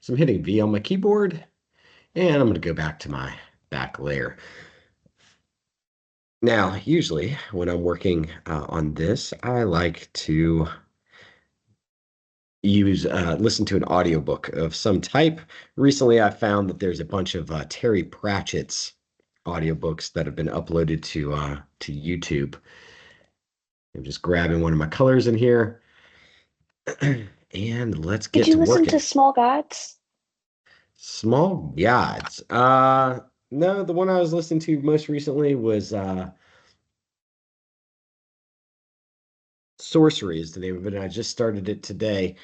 So I'm hitting V on my keyboard, and I'm going to go back to my back layer. Now, usually when I'm working on this, I like to listen to an audiobook of some type. Recently, I found that there's a bunch of Terry Pratchett's audiobooks that have been uploaded to YouTube. I'm just grabbing one of my colors in here, and let's Did get you to listen to working. Small Gods? Small gods. No, the one I was listening to most recently was Sorcery is the name of it, and I just started it today.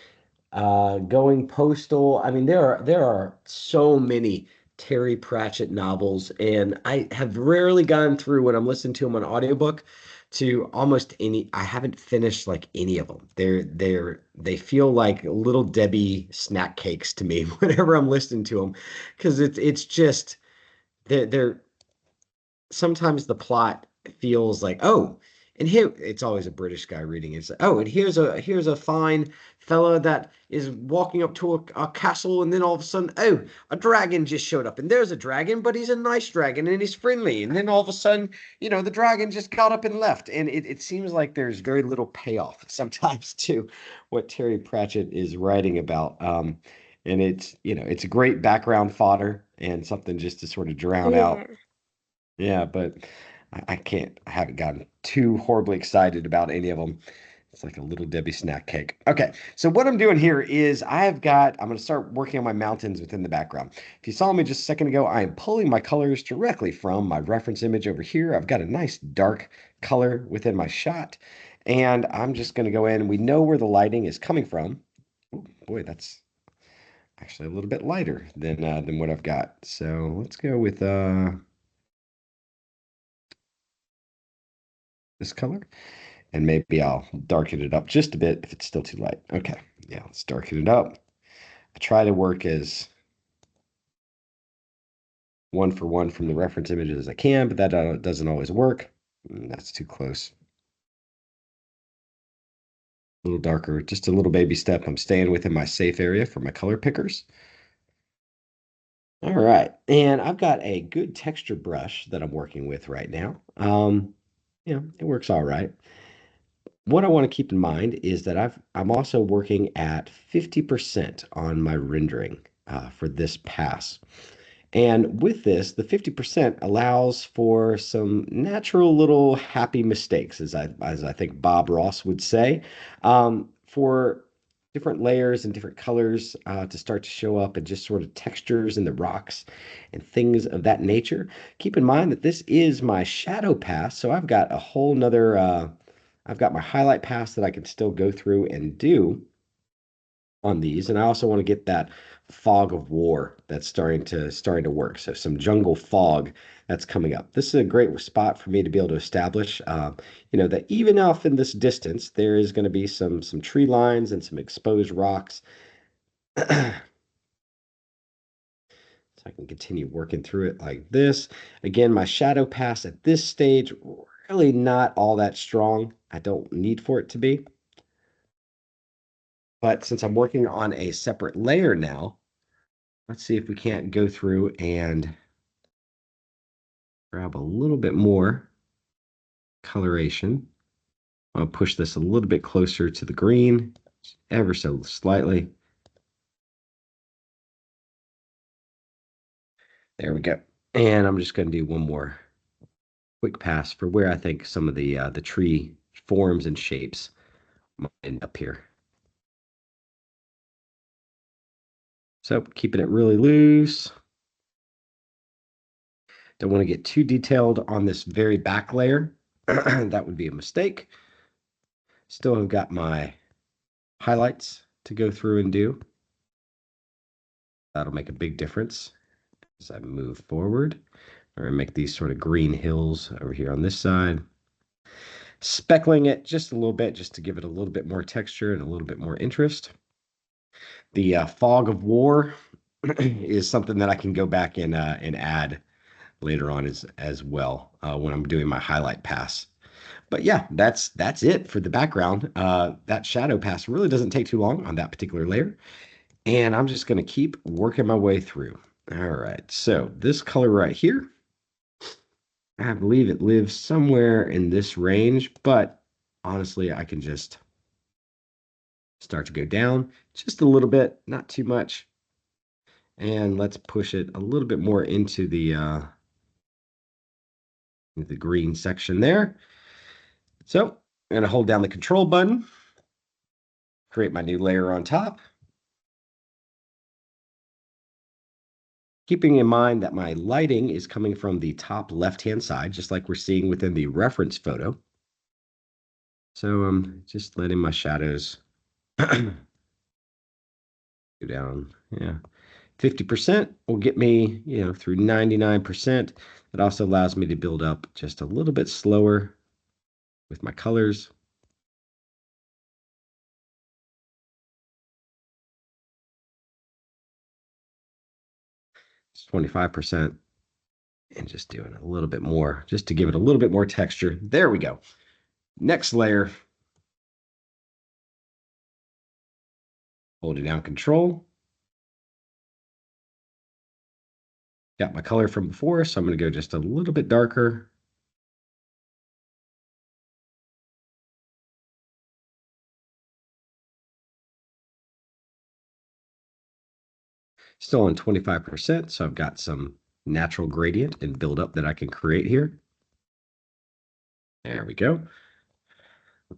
Going Postal. I mean, there are so many Terry Pratchett novels, and I have rarely gone through when I'm listening to them on audiobook to almost any. I haven't finished like any of them. They feel like little Debbie snack cakes to me whenever I'm listening to them, because it's just they're sometimes the plot feels like, oh, and here it's always a British guy reading it. It's like, oh, and here's a fine fella that is walking up to a castle, and then all of a sudden, oh, a dragon just showed up, and there's a dragon, but he's a nice dragon and he's friendly, and then all of a sudden, the dragon just got up and left, and it seems like there's very little payoff sometimes to what Terry Pratchett is writing about. And it's a great background fodder and something just to sort of drown Yeah. out, yeah, but I can't. I haven't gotten too horribly excited about any of them. It's like a little Debbie snack cake. Okay, so what I'm doing here is I'm going to start working on my mountains within the background. If you saw me just a second ago, I am pulling my colors directly from my reference image over here. I've got a nice dark color within my shot, and I'm just going to go in. We know where the lighting is coming from. Oh, boy, that's actually a little bit lighter than what I've got. So let's go with this color. And maybe I'll darken it up just a bit if it's still too light. Okay, yeah, let's darken it up. I try to work as one for one from the reference images as I can, but that doesn't always work. That's too close. A little darker, just a little baby step. I'm staying within my safe area for my color pickers. All right, and I've got a good texture brush that I'm working with right now. It works all right. What I want to keep in mind is that I'm also working at 50% on my rendering for this pass. And with this, the 50% allows for some natural little happy mistakes, as I think Bob Ross would say, for different layers and different colors to start to show up, and just sort of textures in the rocks and things of that nature. Keep in mind that this is my shadow pass, so I've got my highlight pass that I can still go through and do on these, and I also want to get that fog of war that's starting to work. So some jungle fog that's coming up. This is a great spot for me to be able to establish, that even off in this distance, there is going to be some tree lines and some exposed rocks. So I can continue working through it like this. Again, my shadow pass at this stage, really not all that strong. I don't need for it to be. But since I'm working on a separate layer now, let's see if we can't go through and grab a little bit more coloration. I'll push this a little bit closer to the green, ever so slightly. There we go. And I'm just going to do one more quick pass for where I think some of the tree forms and shapes might end up here. So keeping it really loose. Don't want to get too detailed on this very back layer. That would be a mistake. Still have got my highlights to go through and do. That'll make a big difference as I move forward. Or make these sort of green hills over here on this side. Speckling it just a little bit, just to give it a little bit more texture and a little bit more interest. The fog of war is something that I can go back and add later on as well when I'm doing my highlight pass. But yeah, that's it for the background. That shadow pass really doesn't take too long on that particular layer. And I'm just going to keep working my way through. All right, so this color right here, I believe it lives somewhere in this range, but honestly, I can just start to go down just a little bit, not too much. And let's push it a little bit more into the green section there. So I'm going to hold down the control button, create my new layer on top. Keeping in mind that my lighting is coming from the top left-hand side, just like we're seeing within the reference photo. So I'm just letting my shadows go down. Yeah. 50% will get me, through 99%. It also allows me to build up just a little bit slower with my colors. It's 25%. And just doing a little bit more, just to give it a little bit more texture. There we go. Next layer. Holding down control. Got my color from before, so I'm going to go just a little bit darker. Still on 25%, so I've got some natural gradient and buildup that I can create here. There we go.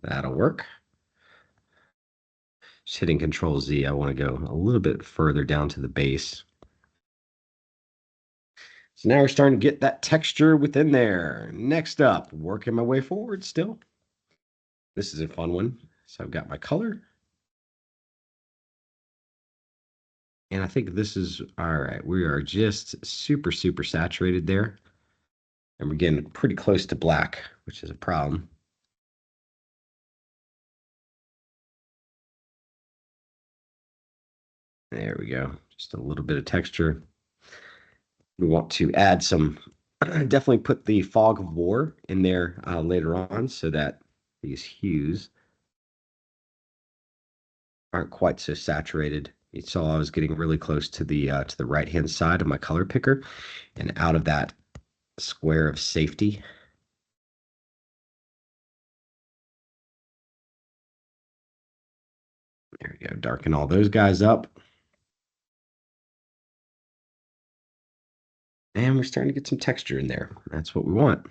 That'll work. Just hitting Control Z, I want to go a little bit further down to the base. So now we're starting to get that texture within there. Next up, working my way forward still. This is a fun one. So I've got my color. And I think this is, all right, we are just super, super saturated there. And we're getting pretty close to black, which is a problem. There we go. Just a little bit of texture. We want to add some, definitely put the fog of war in there later on so that these hues aren't quite so saturated. You saw I was getting really close to the right-hand side of my color picker and out of that square of safety. There we go. Darken all those guys up. And we're starting to get some texture in there. That's what we want.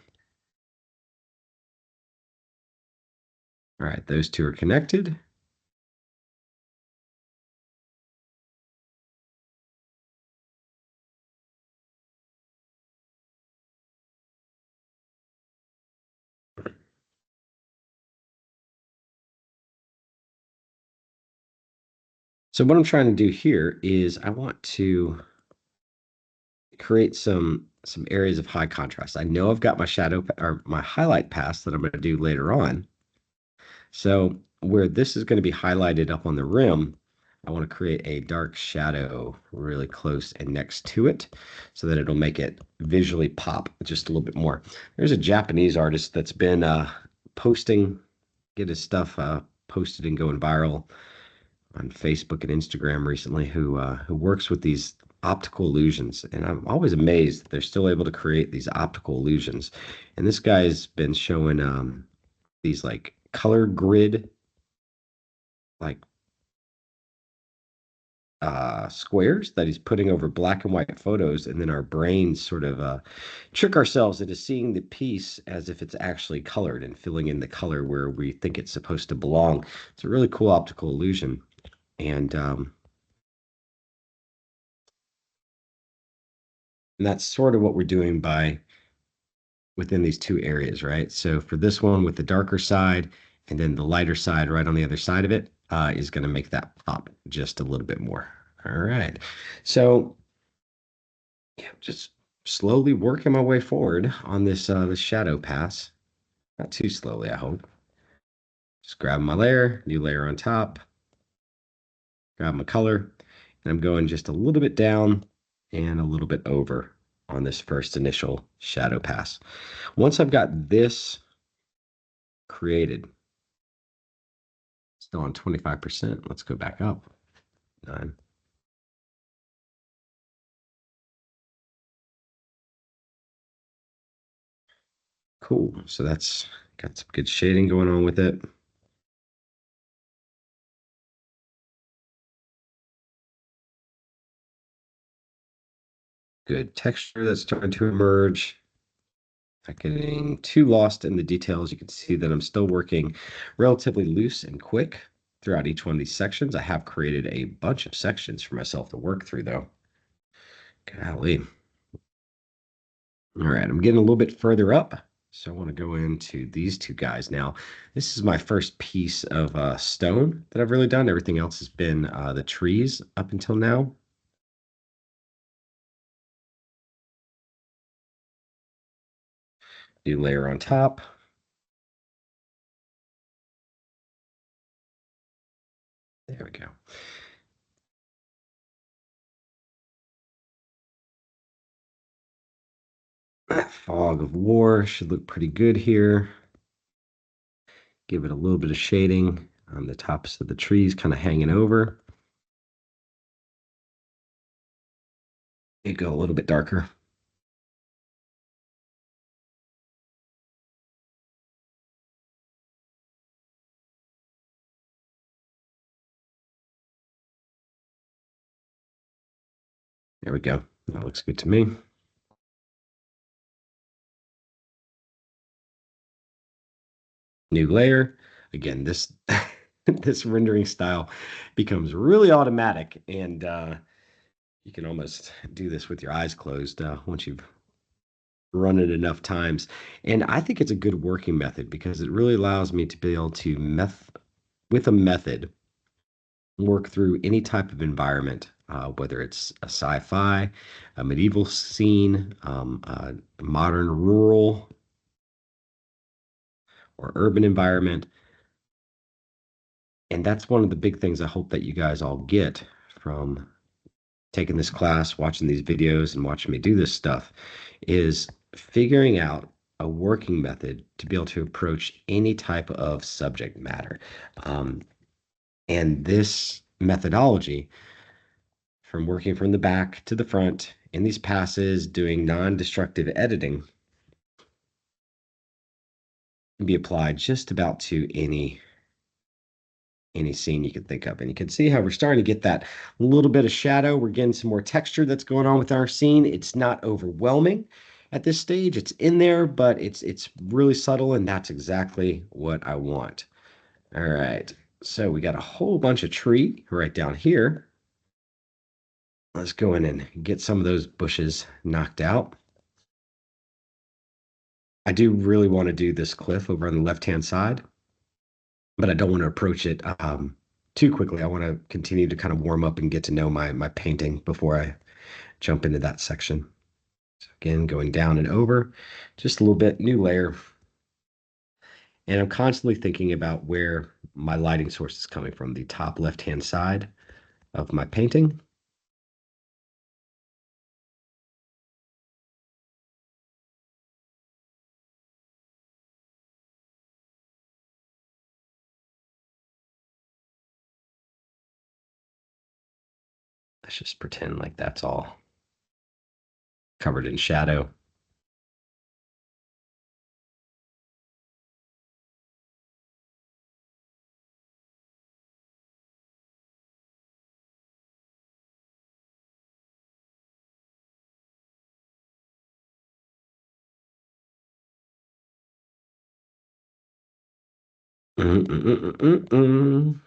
All right, those two are connected. So what I'm trying to do here is I want to create some areas of high contrast. I know I've got my shadow or my highlight pass that I'm going to do later on. So where this is going to be highlighted up on the rim, I want to create a dark shadow really close and next to it so that it'll make it visually pop just a little bit more. There's a Japanese artist that's been get his stuff posted and going viral on Facebook and Instagram recently who works with these optical illusions. And I'm always amazed that they're still able to create these optical illusions. And this guy's been showing these like color grid like squares that he's putting over black and white photos, and then our brains sort of trick ourselves into seeing the piece as if it's actually colored and filling in the color where we think it's supposed to belong. It's a really cool optical illusion. And that's sort of what we're doing by within these two areas, right? So for this one with the darker side and then the lighter side right on the other side of it is going to make that pop just a little bit more. All right. So yeah, just slowly working my way forward on this shadow pass. Not too slowly, I hope. Just grab my layer, new layer on top, grab my color, and I'm going just a little bit down and a little bit over on this first initial shadow pass. Once I've got this created, still on 25%, let's go back up. 9. Cool. So that's got some good shading going on with it. Good texture that's starting to emerge. Not getting too lost in the details. You can see that I'm still working relatively loose and quick throughout each one of these sections. I have created a bunch of sections for myself to work through, though. Golly. All right, I'm getting a little bit further up. So I want to go into these two guys now. This is my first piece of stone that I've really done. Everything else has been the trees up until now. New layer on top. There we go. That fog of war should look pretty good here. Give it a little bit of shading on the tops of the trees, kind of hanging over. It go a little bit darker. There we go. That looks good to me. New layer. Again, this this rendering style becomes really automatic, and you can almost do this with your eyes closed once you've run it enough times. And I think it's a good working method because it really allows me to be able to with a method work through any type of environment, whether it's a sci-fi, a medieval scene, a modern rural or urban environment. And that's one of the big things I hope that you guys all get from taking this class, watching these videos, and watching me do this stuff is figuring out a working method to be able to approach any type of subject matter. And this methodology, from working from the back to the front in these passes, doing non-destructive editing, can be applied just about to any scene you can think of. And you can see how we're starting to get that little bit of shadow. We're getting some more texture that's going on with our scene. It's not overwhelming at this stage. It's in there, but it's really subtle, and that's exactly what I want. All right. So we got a whole bunch of tree right down here. Let's go in and get some of those bushes knocked out. I do really want to do this cliff over on the left-hand side, but I don't want to approach it too quickly. I want to continue to kind of warm up and get to know my painting before I jump into that section. So again, going down and over, just a little bit, new layer. And I'm constantly thinking about where my lighting source is coming from, the top left-hand side of my painting. Let's just pretend like that's all covered in shadow. Mm, mm, mm, mm, mm.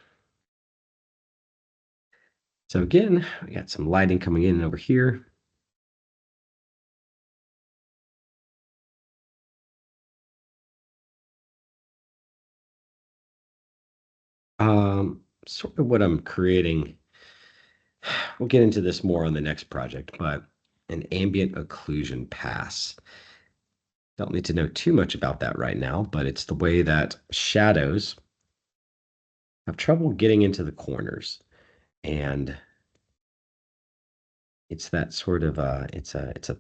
So again, we got some lighting coming in over here. Sort of what I'm creating. We'll get into this more on the next project, but an ambient occlusion pass. Don't need to know too much about that right now, but it's the way that shadows have trouble getting into the corners. And it's that sort of it's a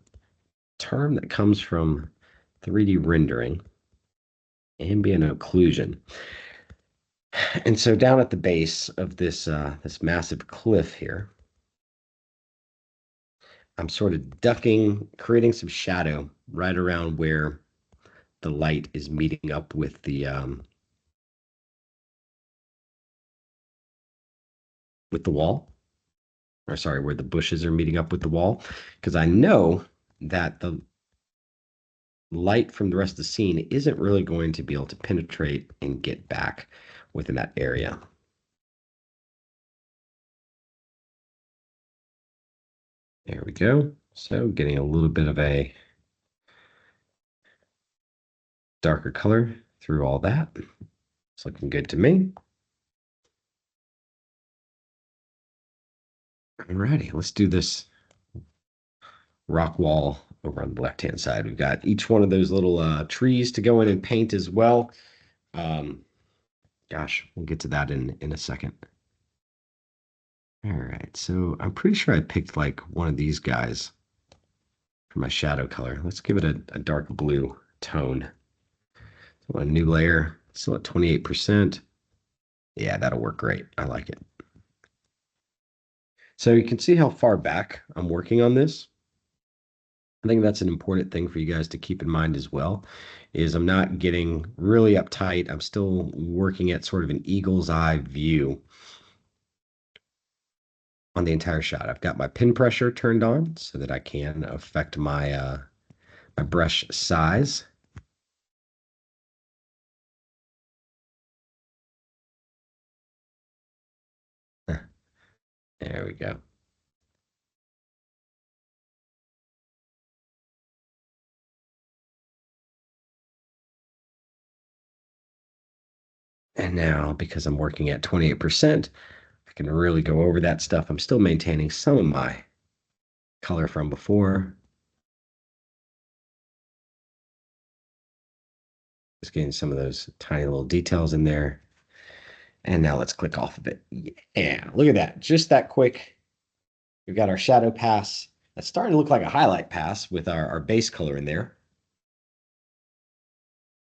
term that comes from 3D rendering, ambient occlusion. And so down at the base of this massive cliff here, I'm sort of ducking, creating some shadow right around where the light is meeting up with the wall, or sorry, where the bushes are meeting up with the wall, because I know that the light from the rest of the scene isn't really going to be able to penetrate and get back within that area. There we go. So getting a little bit of a darker color through all that. It's looking good to me. Alrighty, let's do this rock wall over on the left-hand side. We've got each one of those little trees to go in and paint as well. Gosh, we'll get to that in a second. All right, so I'm pretty sure I picked like one of these guys for my shadow color. Let's give it a dark blue tone. So a new layer, still at 28%. Yeah, that'll work great. I like it. So you can see how far back I'm working on this. I think that's an important thing for you guys to keep in mind as well, is I'm not getting really uptight. I'm still working at sort of an eagle's eye view on the entire shot. I've got my pin pressure turned on so that I can affect my my brush size. There we go. And now, because I'm working at 28%, I can really go over that stuff. I'm still maintaining some of my color from before. Just getting some of those tiny little details in there. And now let's click off of it. Yeah, look at that. Just that quick. We've got our shadow pass. That's starting to look like a highlight pass with our base color in there.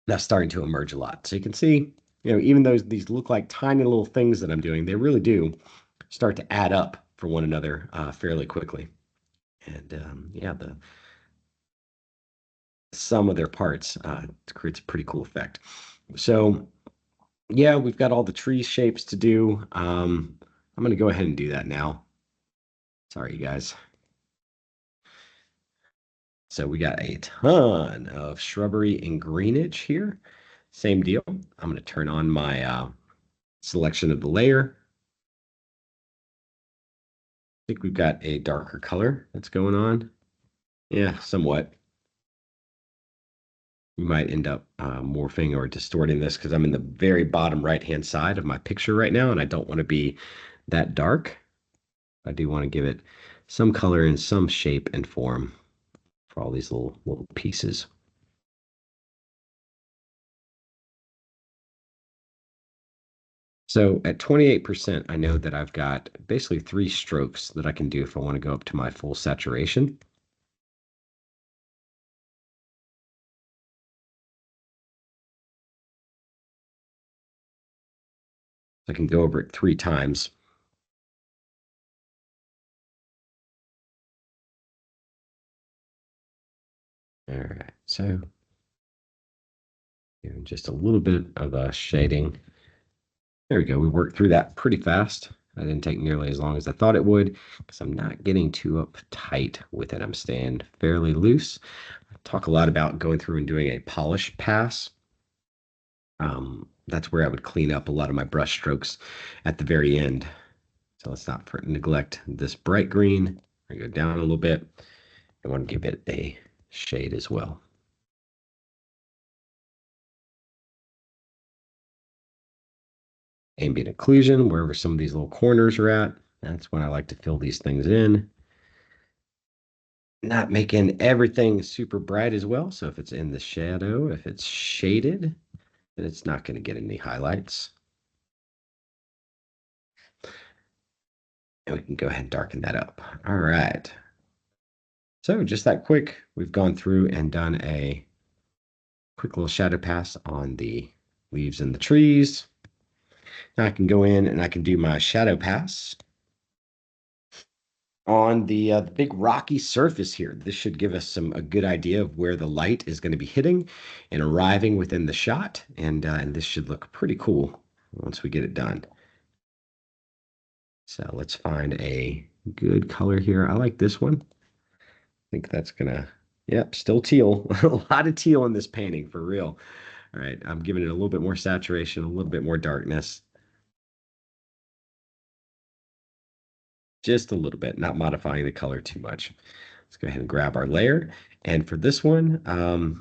That's starting to emerge a lot. So you can see, even though these look like tiny little things that I'm doing, they really do start to add up for one another fairly quickly. And yeah, the sum of their parts creates a pretty cool effect. So yeah, we've got all the tree shapes to do. I'm going to go ahead and do that now. Sorry, you guys. So we got a ton of shrubbery and greenage here. Same deal. I'm going to turn on my selection of the layer. I think we've got a darker color that's going on. Yeah, somewhat. We might end up morphing or distorting this because I'm in the very bottom right-hand side of my picture right now, and I don't want to be that dark. I do want to give it some color and some shape and form for all these little pieces. So at 28%, I know that I've got basically 3 strokes that I can do if I want to go up to my full saturation. I can go over it 3 times. All right, so just a little bit of a shading. There we go. We worked through that pretty fast. That didn't take nearly as long as I thought it would because I'm not getting too uptight with it. I'm staying fairly loose. I talk a lot about going through and doing a polish pass. That's where I would clean up a lot of my brush strokes at the very end. So let's not neglect this bright green. I go down a little bit. I want to give it a shade as well. Ambient occlusion, wherever some of these little corners are at, that's when I like to fill these things in. Not making everything super bright as well. So if it's in the shadow, if it's shaded, then it's not going to get any highlights. And we can go ahead and darken that up. All right. So just that quick, we've gone through and done a quick little shadow pass on the leaves and the trees. Now I can go in and I can do my shadow pass on the big rocky surface here. This should give us a good idea of where the light is going to be hitting and arriving within the shot, and this should look pretty cool once we get it done. So let's find a good color here. I like this one. I think that's gonna, yep, still teal. A lot of teal in this painting for real. All right, I'm giving it a little bit more saturation, a little bit more darkness. Just a little bit, not modifying the color too much. Let's go ahead and grab our layer. And for this one,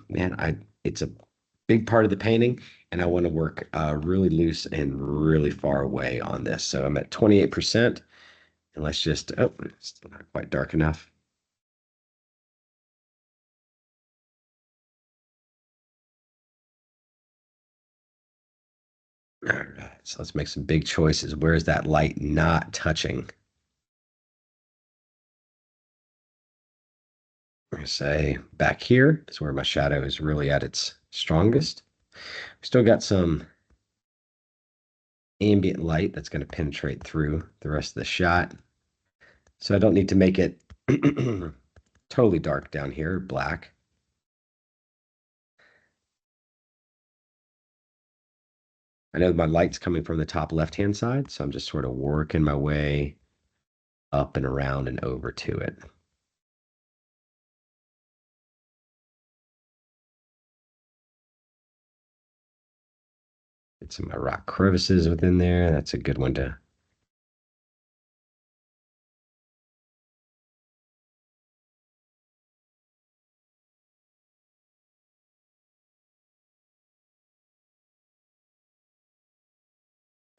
man, it's a big part of the painting, and I want to work really loose and really far away on this. So I'm at 28%, and let's just, oh, it's still not quite dark enough. All right, so let's make some big choices. Where is that light not touching? I'm gonna say back here is where my shadow is really at its strongest. Still got some ambient light that's going to penetrate through the rest of the shot. So I don't need to make it totally dark down here, black. I know my light's coming from the top left-hand side, so I'm just sort of working my way up and around and over to it. Get some of my rock crevices within there. That's a good one to.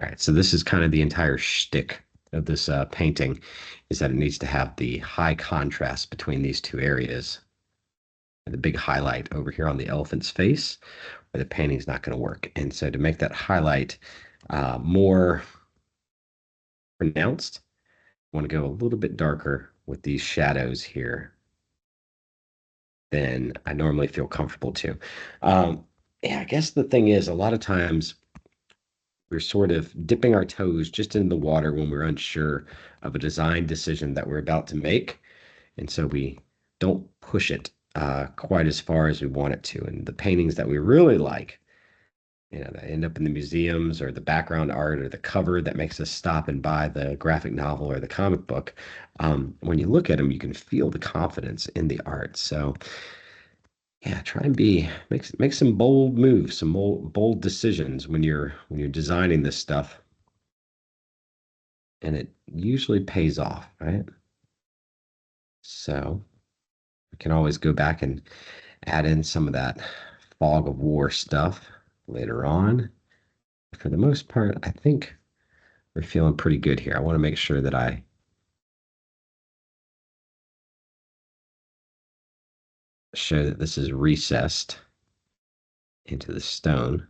All right, so this is kind of the entire shtick of this painting, is that it needs to have the high contrast between these two areas. And the big highlight over here on the elephant's face, where the painting's not going to work. And so to make that highlight more pronounced, I want to go a little bit darker with these shadows here than I normally feel comfortable to. Yeah, I guess the thing is, a lot of times we're sort of dipping our toes just in the water when we're unsure of a design decision that we're about to make. And so we don't push it quite as far as we want it to. And the paintings that we really like, that end up in the museums or the background art or the cover that makes us stop and buy the graphic novel or the comic book. When you look at them, you can feel the confidence in the art. So yeah, try and make some bold moves, some bold decisions when you're designing this stuff, and it usually pays off, right? So we can always go back and add in some of that fog of war stuff later on. For the most part, I think we're feeling pretty good here. I want to make sure that I show that this is recessed into the stone.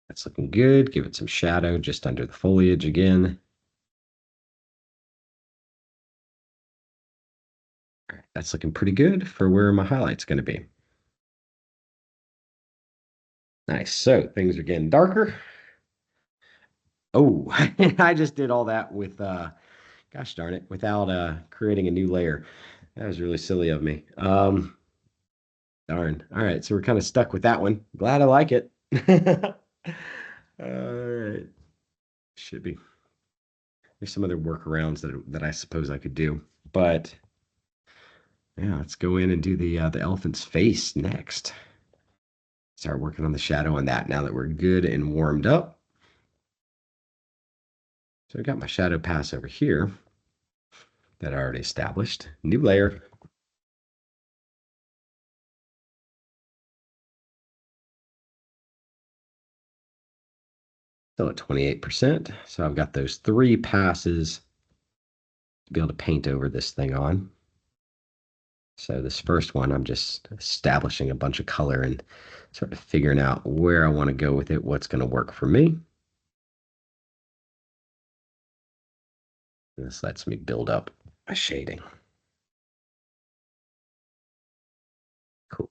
That's looking good. Give it some shadow just under the foliage again. All right, that's looking pretty good for where my highlight's going to be. Nice. So things are getting darker. Oh, I just did all that with, gosh darn it, without creating a new layer. That was really silly of me. Darn. All right, so we're kind of stuck with that one. Glad I like it. All right. Should be. There's some other workarounds that I suppose I could do, but yeah, let's go in and do the elephant's face next. Start working on the shadow on that now that we're good and warmed up. So I got my shadow pass over here that I already established. New layer. Still at 28%. So I've got those three passes to be able to paint over this thing on. So this first one, I'm just establishing a bunch of color and sort of figuring out where I want to go with it, what's going to work for me. This lets me build up a shading. Cool.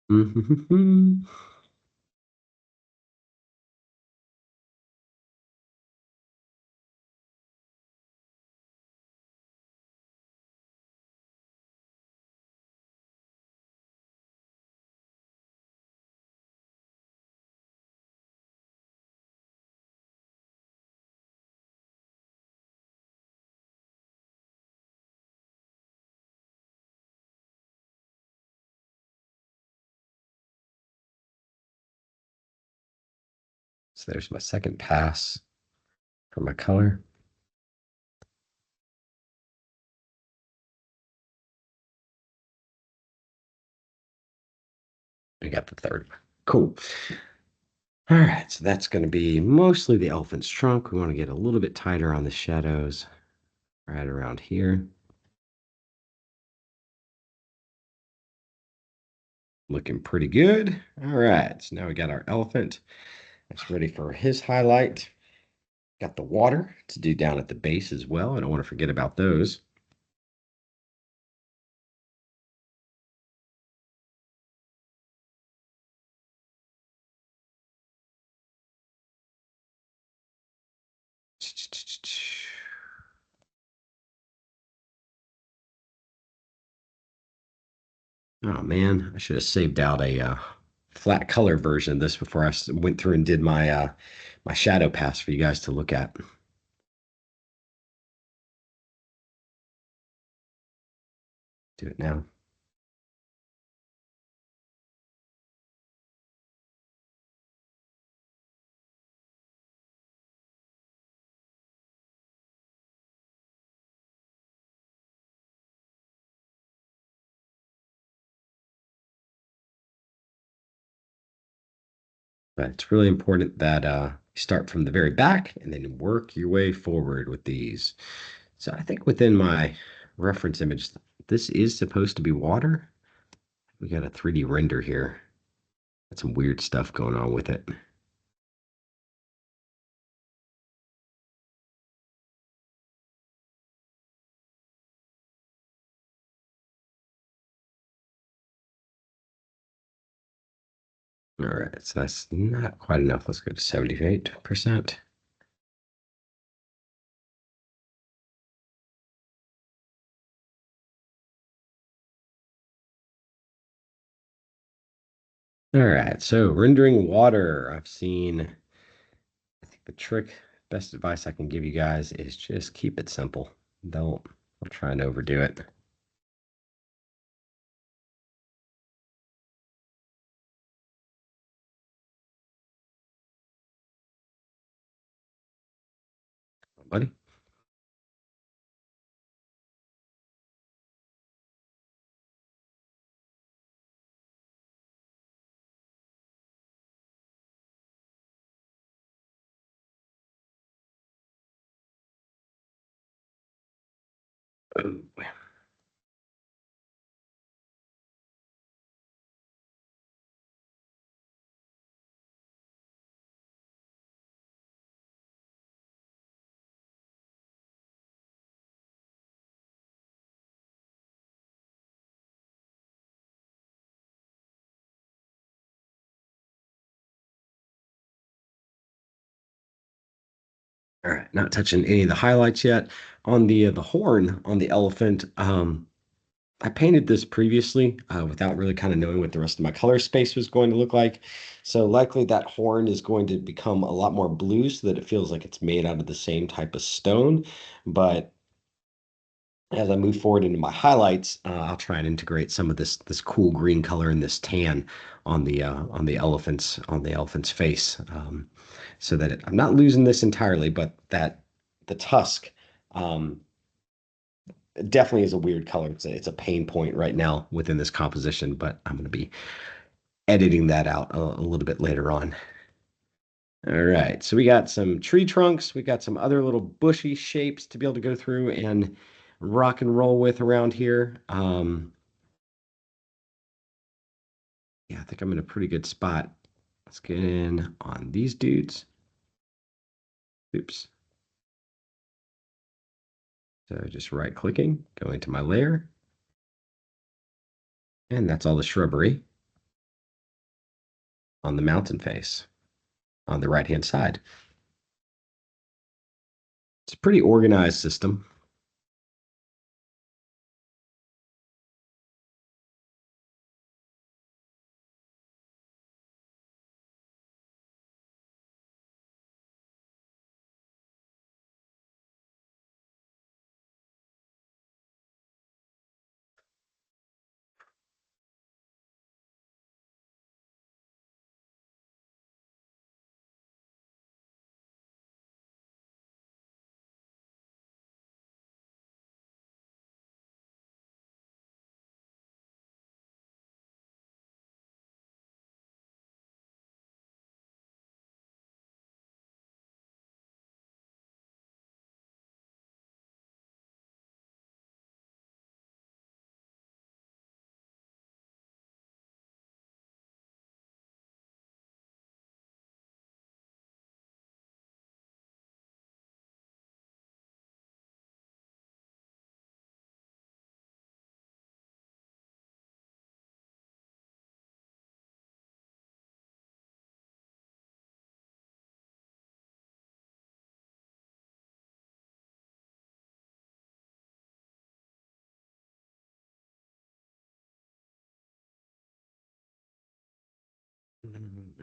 Mhm. So there's my second pass for my color. I got the third one. Cool. All right, so that's going to be mostly the elephant's trunk. We want to get a little bit tighter on the shadows right around here. Looking pretty good. All right, so now we got our elephant. That's ready for his highlight. Got the water to do down at the base as well. I don't want to forget about those. Oh man, I should have saved out a flat color version of this before I went through and did my my shadow pass for you guys to look at. Do it now. But it's really important that you start from the very back and then work your way forward with these. So I think within my reference image, this is supposed to be water. We got a 3D render here. Got some weird stuff going on with it. All right, so that's not quite enough. Let's go to 78%. All right, so rendering water. I think the best advice I can give you guys is just keep it simple. Don't try and overdo it. Buddy. Oh, all right, not touching any of the highlights yet. On the horn on the elephant, I painted this previously without really kind of knowing what the rest of my color space was going to look like. So likely that horn is going to become a lot more blue so that it feels like it's made out of the same type of stone. But as I move forward into my highlights, I'll try and integrate some of this cool green color and this tan on the elephant's face, so that I'm not losing this entirely, but that the tusk um, definitely is a weird color. It's a pain point right now within this composition, but I'm going to be editing that out a little bit later on. All right, so we got some tree trunks. We got some other little bushy shapes to be able to go through and rock and roll with around here. Yeah, I think I'm in a pretty good spot. Let's get in on these dudes. Oops. So just right clicking, go into my layer, and that's all the shrubbery. on the mountain face on the right-hand side. It's a pretty organized system.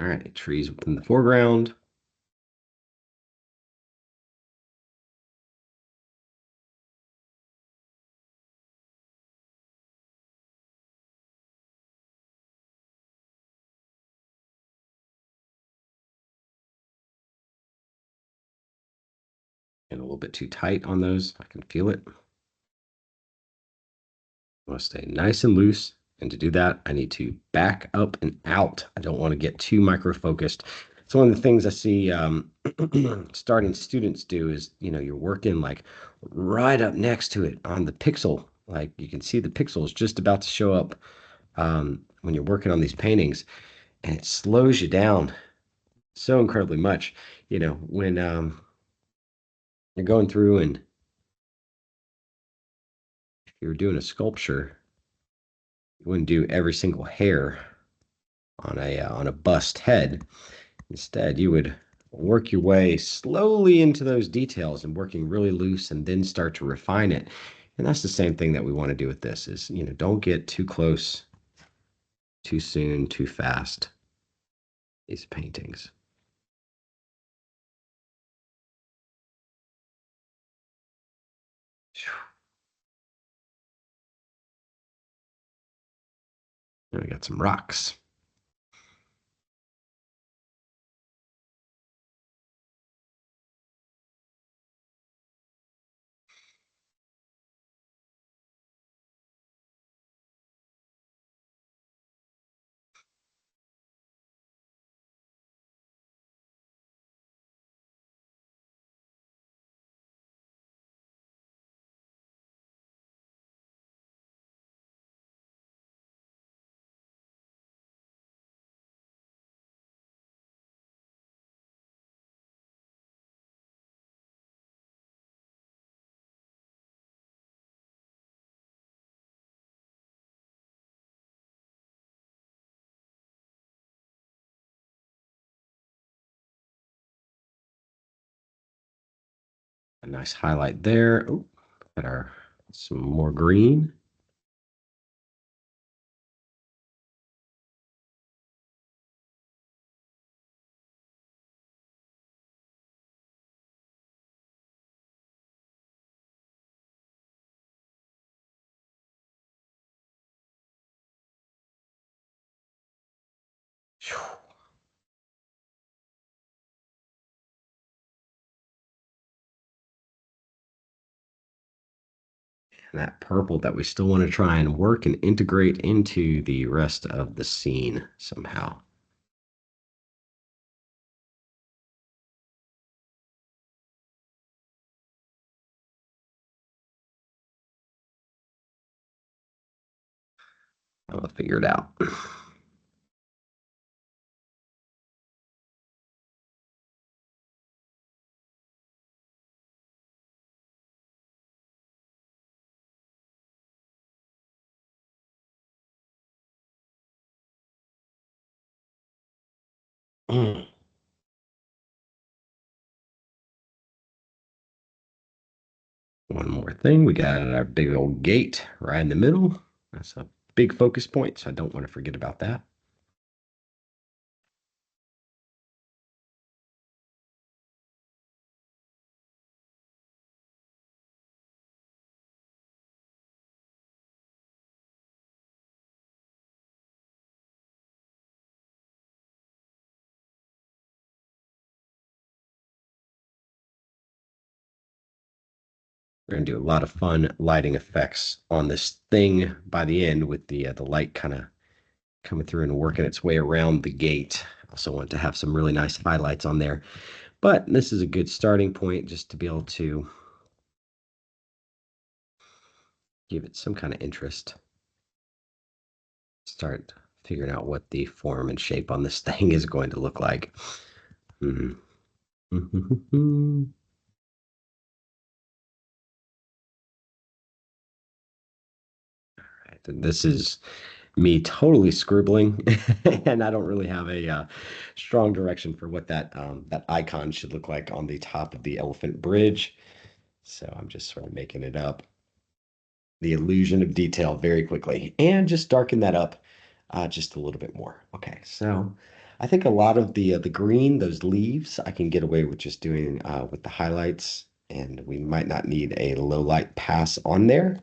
All right, trees within the foreground. And a little bit too tight on those. I can feel it. I want to stay nice and loose. And to do that, I need to back up and out. I don't want to get too micro focused. It's one of the things I see starting students do is, you're working like right up next to it on the pixel. Like you can see the pixel is just about to show up when you're working on these paintings, and it slows you down so incredibly much. When you're going through and you're doing a sculpture, you wouldn't do every single hair on a bust head. Instead, you would work your way slowly into those details and working really loose and then start to refine it. And that's the same thing that we want to do with this is, don't get too close, too soon, too fast. These paintings. Now we got some rocks. A nice highlight there. Oh, got our some more green. And that purple that we still want to try and work and integrate into the rest of the scene somehow. I'll figure it out. Mm. One more thing, we got our big old gate right in the middle. That's a big focus point, so I don't want to forget about that. We're gonna do a lot of fun lighting effects on this thing by the end with the light kind of coming through and working its way around the gate. Also want to have some really nice highlights on there, but this is a good starting point just to be able to give it some kind of interest. Start figuring out what the form and shape on this thing is going to look like. Mhm. Right, and this is me totally scribbling, and I don't really have a strong direction for what that icon should look like on the top of the elephant bridge. So I'm just sort of making it up. The illusion of detail very quickly and just darken that up just a little bit more. Okay, so I think a lot of the green, those leaves, I can get away with just doing with the highlights, and we might not need a low light pass on there.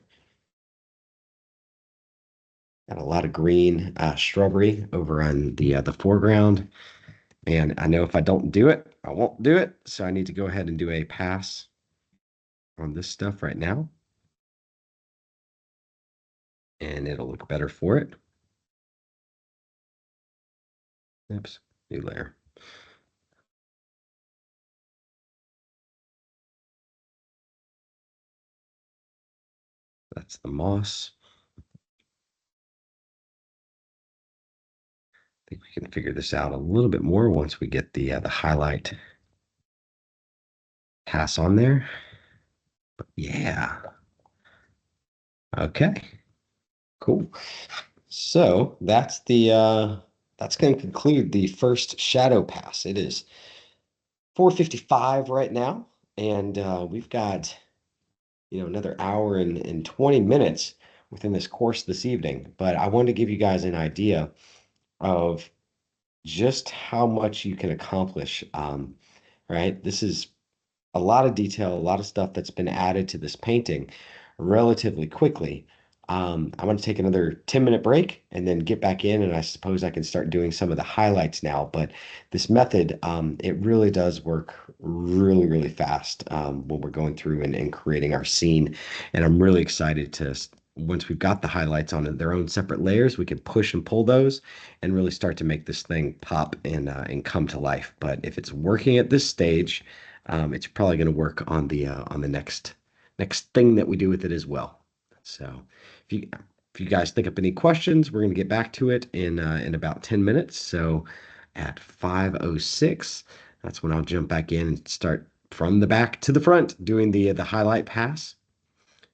Got a lot of green shrubbery over on the foreground, and I know if I don't do it, I won't do it. So I need to go ahead and do a pass on this stuff right now, and it'll look better for it. Oops, new layer. That's the moss. I think we can figure this out a little bit more once we get the highlight pass on there. But yeah. Okay. Cool. So that's going to conclude the first shadow pass. It is 4:55 right now, and we've got another hour and 20 minutes within this course this evening. But I wanted to give you guys an idea of just how much you can accomplish. Right? This is a lot of detail, a lot of stuff that's been added to this painting relatively quickly. I'm going to take another 10-minute break and then get back in, and I suppose I can start doing some of the highlights now. But this method, it really does work really, really fast when we're going through and creating our scene. And I'm really excited to, once we've got the highlights on their own separate layers, we can push and pull those and really start to make this thing pop and come to life. But if it's working at this stage, it's probably going to work on the next thing that we do with it as well. So if you guys think up any questions, we're going to get back to it in about 10 minutes. So at 5:06, that's when I'll jump back in and start from the back to the front doing the highlight pass.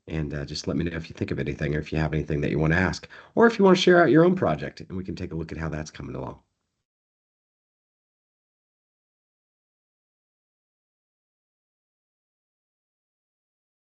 And just let me know if you think of anything or if you have anything that you want to ask, or if you want to share out your own project, and we can take a look at how that's coming along.